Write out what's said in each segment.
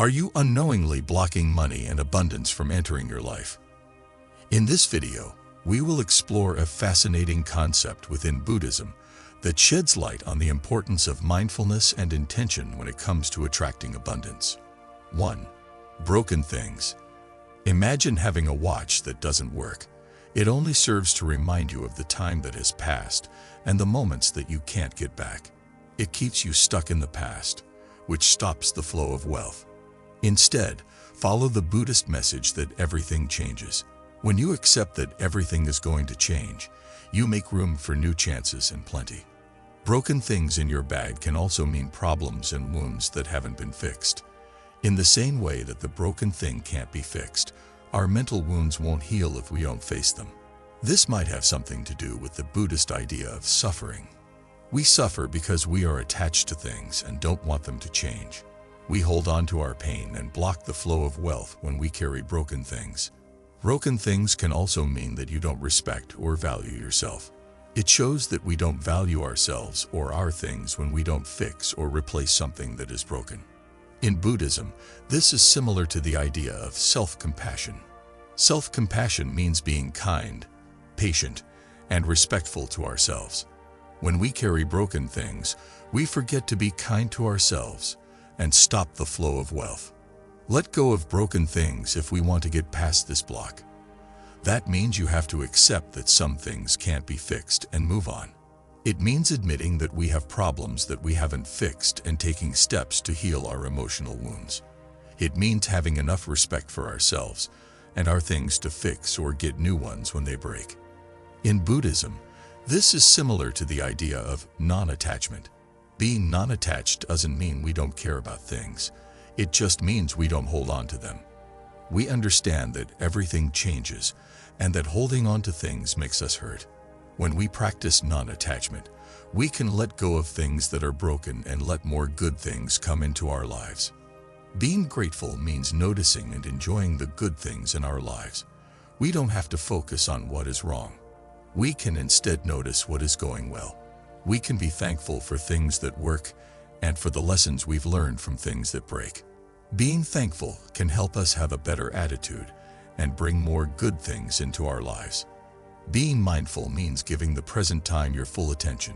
Are you unknowingly blocking money and abundance from entering your life? In this video, we will explore a fascinating concept within Buddhism that sheds light on the importance of mindfulness and intention when it comes to attracting abundance. 1. Broken things. Imagine having a watch that doesn't work. It only serves to remind you of the time that has passed and the moments that you can't get back. It keeps you stuck in the past, which stops the flow of wealth. Instead, follow the Buddhist message that everything changes. When you accept that everything is going to change, you make room for new chances and plenty. Broken things in your bag can also mean problems and wounds that haven't been fixed. In the same way that the broken thing can't be fixed, our mental wounds won't heal if we don't face them. This might have something to do with the Buddhist idea of suffering. We suffer because we are attached to things and don't want them to change. We hold on to our pain and block the flow of wealth when we carry broken things. Broken things can also mean that you don't respect or value yourself. It shows that we don't value ourselves or our things when we don't fix or replace something that is broken. In Buddhism, this is similar to the idea of self-compassion. Self-compassion means being kind, patient, and respectful to ourselves. When we carry broken things, we forget to be kind to ourselves and stop the flow of wealth. Let go of broken things if we want to get past this block. That means you have to accept that some things can't be fixed and move on. It means admitting that we have problems that we haven't fixed and taking steps to heal our emotional wounds. It means having enough respect for ourselves and our things to fix or get new ones when they break. In Buddhism, this is similar to the idea of non-attachment. Being non-attached doesn't mean we don't care about things. It just means we don't hold on to them. We understand that everything changes and that holding on to things makes us hurt. When we practice non-attachment, we can let go of things that are broken and let more good things come into our lives. Being grateful means noticing and enjoying the good things in our lives. We don't have to focus on what is wrong. We can instead notice what is going well. We can be thankful for things that work and for the lessons we've learned from things that break. Being thankful can help us have a better attitude and bring more good things into our lives. Being mindful means giving the present time your full attention.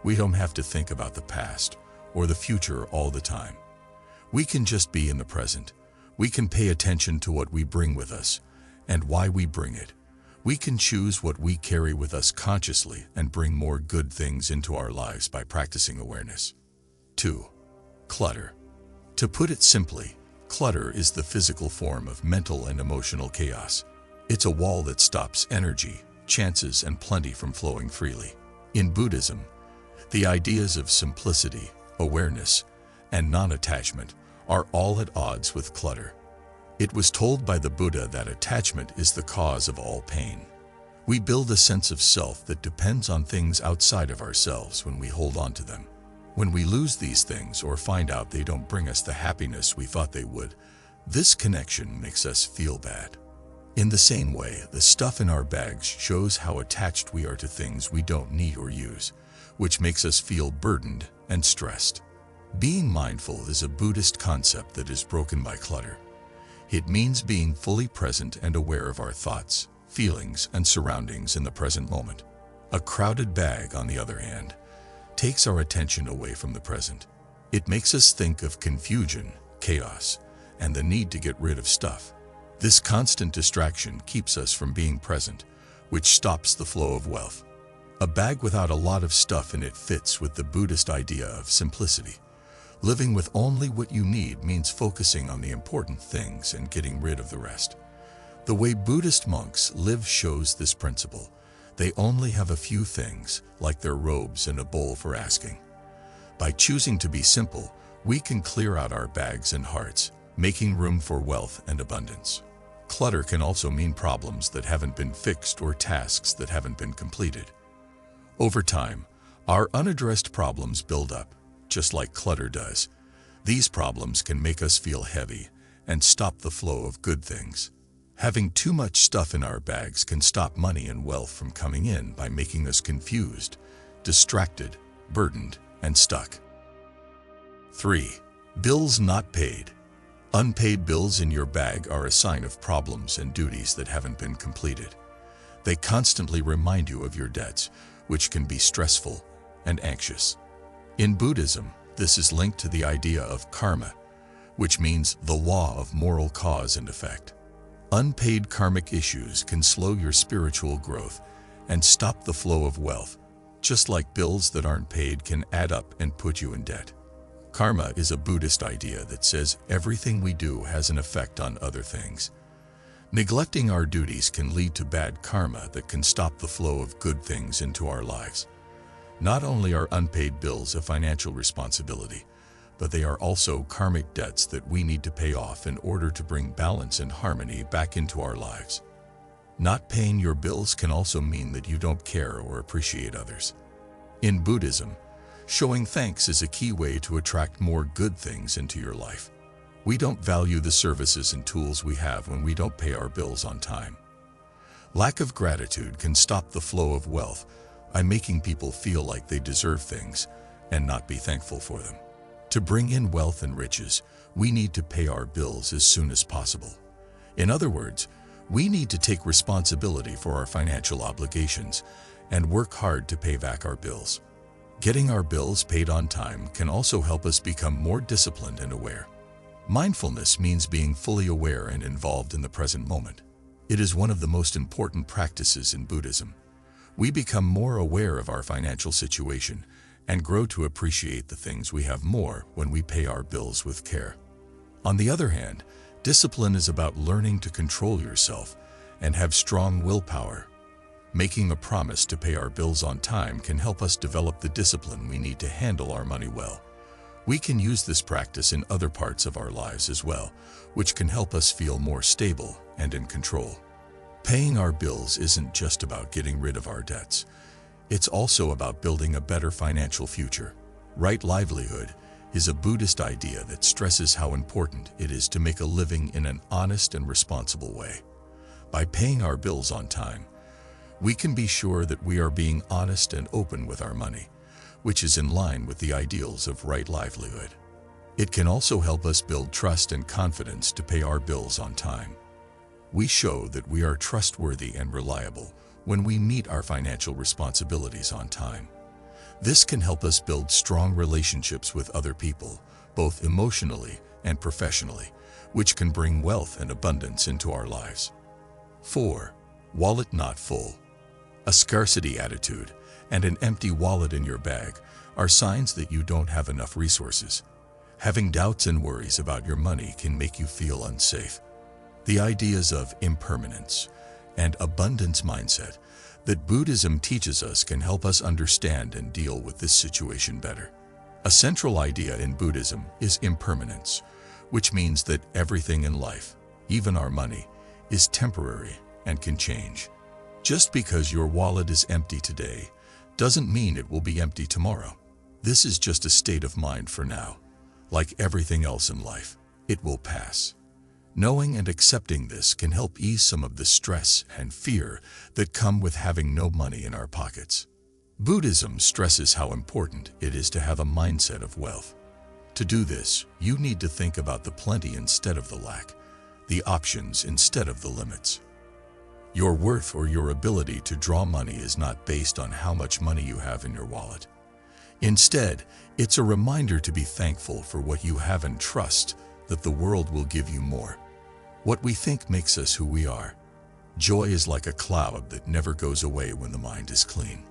We don't have to think about the past or the future all the time. We can just be in the present. We can pay attention to what we bring with us and why we bring it. We can choose what we carry with us consciously and bring more good things into our lives by practicing awareness. 2. Clutter. To put it simply, clutter is the physical form of mental and emotional chaos. It's a wall that stops energy, chances, and plenty from flowing freely. In Buddhism, the ideas of simplicity, awareness, and non-attachment are all at odds with clutter. It was told by the Buddha that attachment is the cause of all pain. We build a sense of self that depends on things outside of ourselves when we hold on to them. When we lose these things or find out they don't bring us the happiness we thought they would, this connection makes us feel bad. In the same way, the stuff in our bags shows how attached we are to things we don't need or use, which makes us feel burdened and stressed. Being mindful is a Buddhist concept that is broken by clutter. It means being fully present and aware of our thoughts, feelings, and surroundings in the present moment. A crowded bag, on the other hand, takes our attention away from the present. It makes us think of confusion, chaos, and the need to get rid of stuff. This constant distraction keeps us from being present, which stops the flow of wealth. A bag without a lot of stuff in it fits with the Buddhist idea of simplicity. Living with only what you need means focusing on the important things and getting rid of the rest. The way Buddhist monks live shows this principle. They only have a few things, like their robes and a bowl for asking. By choosing to be simple, we can clear out our bags and hearts, making room for wealth and abundance. Clutter can also mean problems that haven't been fixed or tasks that haven't been completed. Over time, our unaddressed problems build up, just like clutter does. These problems can make us feel heavy and stop the flow of good things. Having too much stuff in our bags can stop money and wealth from coming in by making us confused, distracted, burdened, and stuck. 3. Bills not paid. Unpaid bills in your bag are a sign of problems and duties that haven't been completed. They constantly remind you of your debts, which can be stressful and anxious. In Buddhism, this is linked to the idea of karma, which means the law of moral cause and effect. Unpaid karmic issues can slow your spiritual growth and stop the flow of wealth, just like bills that aren't paid can add up and put you in debt. Karma is a Buddhist idea that says everything we do has an effect on other things. Neglecting our duties can lead to bad karma that can stop the flow of good things into our lives. Not only are unpaid bills a financial responsibility, but they are also karmic debts that we need to pay off in order to bring balance and harmony back into our lives. Not paying your bills can also mean that you don't care or appreciate others. In Buddhism, showing thanks is a key way to attract more good things into your life. We don't value the services and tools we have when we don't pay our bills on time. Lack of gratitude can stop the flow of wealth by making people feel like they deserve things and not be thankful for them. To bring in wealth and riches, we need to pay our bills as soon as possible. In other words, we need to take responsibility for our financial obligations and work hard to pay back our bills. Getting our bills paid on time can also help us become more disciplined and aware. Mindfulness means being fully aware and involved in the present moment. It is one of the most important practices in Buddhism. We become more aware of our financial situation and grow to appreciate the things we have more when we pay our bills with care. On the other hand, discipline is about learning to control yourself and have strong willpower. Making a promise to pay our bills on time can help us develop the discipline we need to handle our money well. We can use this practice in other parts of our lives as well, which can help us feel more stable and in control. Paying our bills isn't just about getting rid of our debts. It's also about building a better financial future. Right livelihood is a Buddhist idea that stresses how important it is to make a living in an honest and responsible way. By paying our bills on time, we can be sure that we are being honest and open with our money, which is in line with the ideals of right livelihood. It can also help us build trust and confidence to pay our bills on time. We show that we are trustworthy and reliable when we meet our financial responsibilities on time. This can help us build strong relationships with other people, both emotionally and professionally, which can bring wealth and abundance into our lives. 4. Wallet not full. A scarcity attitude and an empty wallet in your bag are signs that you don't have enough resources. Having doubts and worries about your money can make you feel unsafe. The ideas of impermanence and abundance mindset that Buddhism teaches us can help us understand and deal with this situation better. A central idea in Buddhism is impermanence, which means that everything in life, even our money, is temporary and can change. Just because your wallet is empty today doesn't mean it will be empty tomorrow. This is just a state of mind for now. Like everything else in life, it will pass. Knowing and accepting this can help ease some of the stress and fear that come with having no money in our pockets. Buddhism stresses how important it is to have a mindset of wealth. To do this, you need to think about the plenty instead of the lack, the options instead of the limits. Your worth or your ability to draw money is not based on how much money you have in your wallet. Instead, it's a reminder to be thankful for what you have and trust that the world will give you more. What we think makes us who we are. Joy is like a cloud that never goes away when the mind is clean.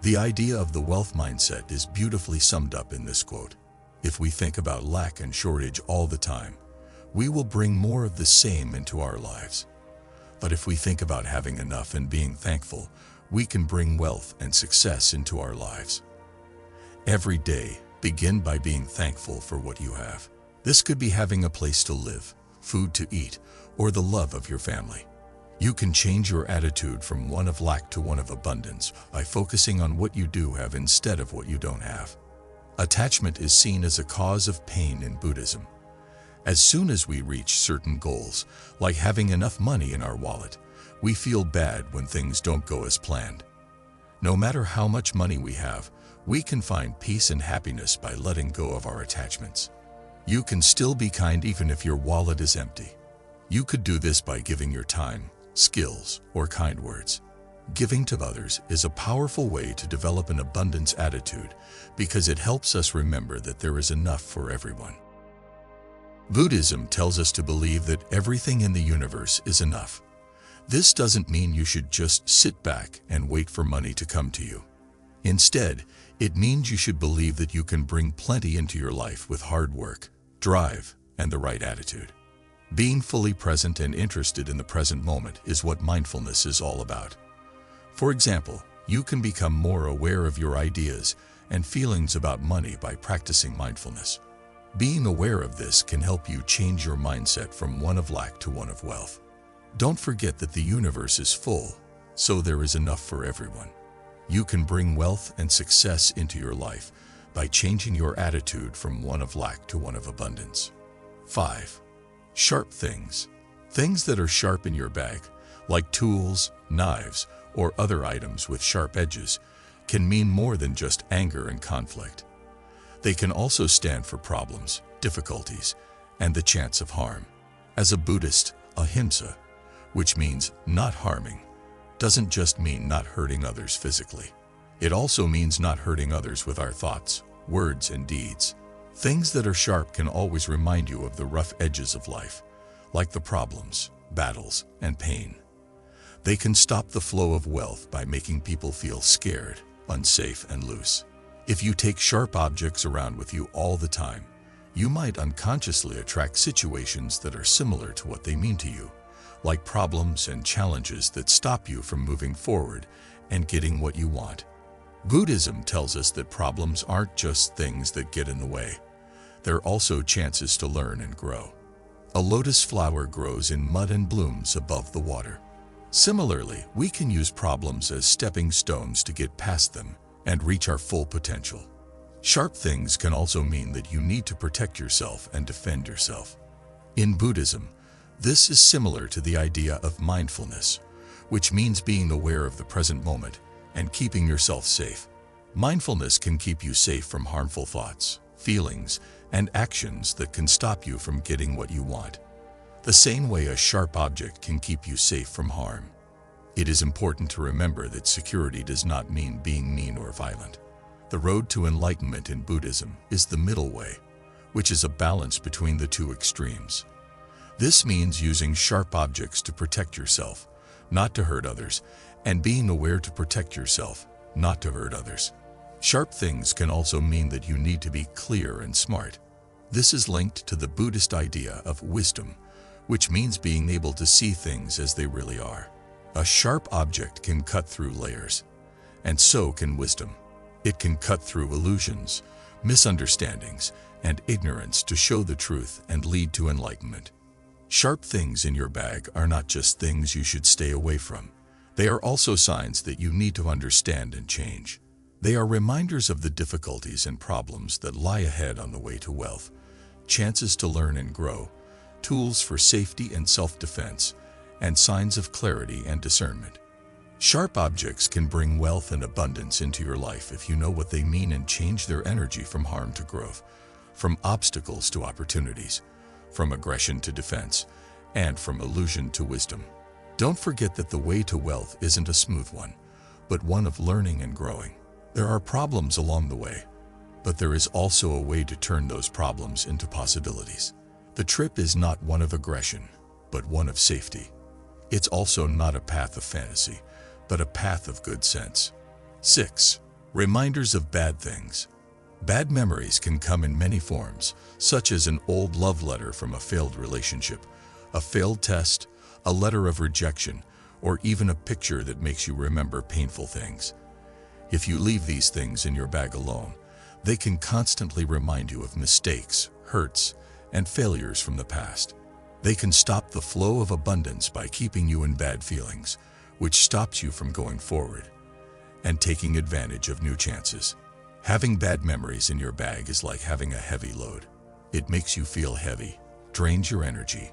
The idea of the wealth mindset is beautifully summed up in this quote. If we think about lack and shortage all the time, we will bring more of the same into our lives. But if we think about having enough and being thankful, we can bring wealth and success into our lives. Every day, begin by being thankful for what you have. This could be having a place to live, food to eat, or the love of your family. You can change your attitude from one of lack to one of abundance by focusing on what you do have instead of what you don't have. Attachment is seen as a cause of pain in Buddhism. As soon as we reach certain goals, like having enough money in our wallet, we feel bad when things don't go as planned. No matter how much money we have, we can find peace and happiness by letting go of our attachments. You can still be kind even if your wallet is empty. You could do this by giving your time, skills, or kind words. Giving to others is a powerful way to develop an abundance attitude because it helps us remember that there is enough for everyone. Buddhism tells us to believe that everything in the universe is enough. This doesn't mean you should just sit back and wait for money to come to you. Instead, it means you should believe that you can bring plenty into your life with hard work, drive, and the right attitude. Being fully present and interested in the present moment is what mindfulness is all about. For example, you can become more aware of your ideas and feelings about money by practicing mindfulness. Being aware of this can help you change your mindset from one of lack to one of wealth. Don't forget that the universe is full, so there is enough for everyone. You can bring wealth and success into your life by changing your attitude from one of lack to one of abundance. 5. Sharp things. Things that are sharp in your bag, like tools, knives, or other items with sharp edges, can mean more than just anger and conflict. They can also stand for problems, difficulties, and the chance of harm. As a Buddhist, ahimsa, which means not harming, doesn't just mean not hurting others physically. It also means not hurting others with our thoughts, words, and deeds. Things that are sharp can always remind you of the rough edges of life, like the problems, battles, and pain. They can stop the flow of wealth by making people feel scared, unsafe, and loose. If you take sharp objects around with you all the time, you might unconsciously attract situations that are similar to what they mean to you, like problems and challenges that stop you from moving forward and getting what you want. Buddhism tells us that problems aren't just things that get in the way. They're also chances to learn and grow. A lotus flower grows in mud and blooms above the water. Similarly, we can use problems as stepping stones to get past them and reach our full potential. Sharp things can also mean that you need to protect yourself and defend yourself. In Buddhism, this is similar to the idea of mindfulness, which means being aware of the present moment and keeping yourself safe. Mindfulness can keep you safe from harmful thoughts, feelings, and actions that can stop you from getting what you want. The same way a sharp object can keep you safe from harm. It is important to remember that security does not mean being mean or violent. The road to enlightenment in Buddhism is the middle way, which is a balance between the two extremes. This means using sharp objects to protect yourself, not to hurt others, and being aware to protect yourself, not to hurt others. Sharp things can also mean that you need to be clear and smart. This is linked to the Buddhist idea of wisdom, which means being able to see things as they really are. A sharp object can cut through layers, and so can wisdom. It can cut through illusions, misunderstandings, and ignorance to show the truth and lead to enlightenment. Sharp things in your bag are not just things you should stay away from. They are also signs that you need to understand and change. They are reminders of the difficulties and problems that lie ahead on the way to wealth, chances to learn and grow, tools for safety and self-defense, and signs of clarity and discernment. Sharp objects can bring wealth and abundance into your life if you know what they mean and change their energy from harm to growth, from obstacles to opportunities, from aggression to defense, and from illusion to wisdom. Don't forget that the way to wealth isn't a smooth one, but one of learning and growing. There are problems along the way, but there is also a way to turn those problems into possibilities. The trip is not one of aggression, but one of safety. It's also not a path of fantasy, but a path of good sense. 6. Reminders of bad things. Bad memories can come in many forms, such as an old love letter from a failed relationship, a failed test, a letter of rejection, or even a picture that makes you remember painful things. If you leave these things in your bag alone, they can constantly remind you of mistakes, hurts, and failures from the past. They can stop the flow of abundance by keeping you in bad feelings, which stops you from going forward and taking advantage of new chances. Having bad memories in your bag is like having a heavy load. It makes you feel heavy, drains your energy,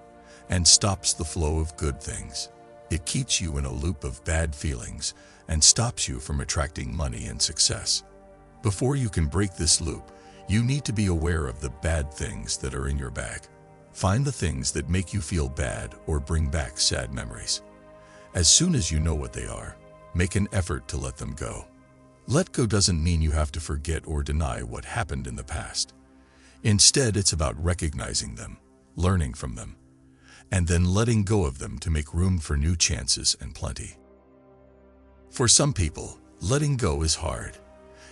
and stops the flow of good things. It keeps you in a loop of bad feelings and stops you from attracting money and success. Before you can break this loop, You need to be aware of the bad things that are in your bag. Find the things that make you feel bad or bring back sad memories. As soon as you know what they are, make an effort to let them go. Let go doesn't mean you have to forget or deny what happened in the past. Instead, it's about recognizing them, learning from them, and then letting go of them to make room for new chances and plenty. For some people, letting go is hard.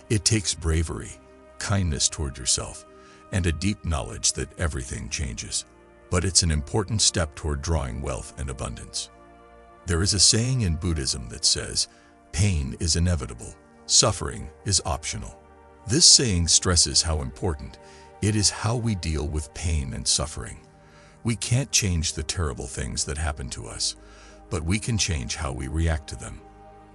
It takes bravery, kindness toward yourself, and a deep knowledge that everything changes. But it's an important step toward drawing wealth and abundance. There is a saying in Buddhism that says, "Pain is inevitable, suffering is optional." This saying stresses how important it is how we deal with pain and suffering. We can't change the terrible things that happen to us, but we can change how we react to them.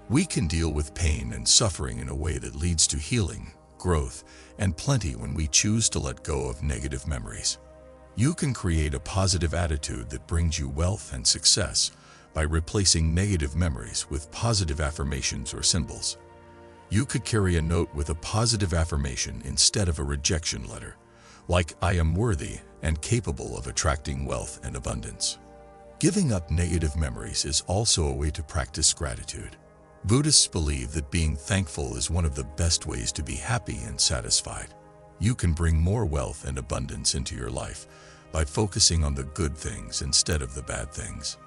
We can deal with pain and suffering in a way that leads to healing, growth, and plenty when we choose to let go of negative memories. You can create a positive attitude that brings you wealth and success by replacing negative memories with positive affirmations or symbols. You could carry a note with a positive affirmation instead of a rejection letter, like "I am worthy and capable of attracting wealth and abundance." Giving up negative memories is also a way to practice gratitude. Buddhists believe that being thankful is one of the best ways to be happy and satisfied. You can bring more wealth and abundance into your life by focusing on the good things instead of the bad things.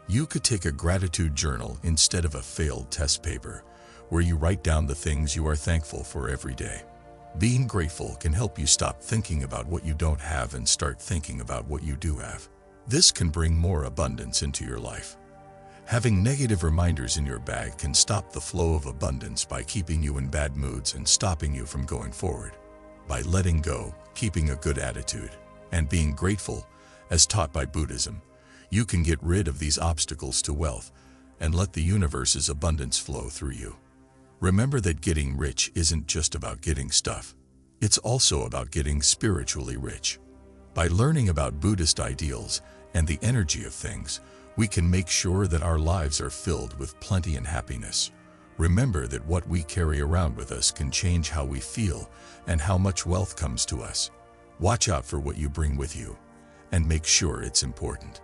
You could take a gratitude journal instead of a failed test paper, where you write down the things you are thankful for every day. Being grateful can help you stop thinking about what you don't have and start thinking about what you do have. This can bring more abundance into your life. Having negative reminders in your bag can stop the flow of abundance by keeping you in bad moods and stopping you from going forward. By letting go, keeping a good attitude, and being grateful, as taught by Buddhism, you can get rid of these obstacles to wealth and let the universe's abundance flow through you. Remember that getting rich isn't just about getting stuff. It's also about getting spiritually rich. By learning about Buddhist ideals and the energy of things, we can make sure that our lives are filled with plenty and happiness. Remember that what we carry around with us can change how we feel and how much wealth comes to us. Watch out for what you bring with you, and make sure it's important.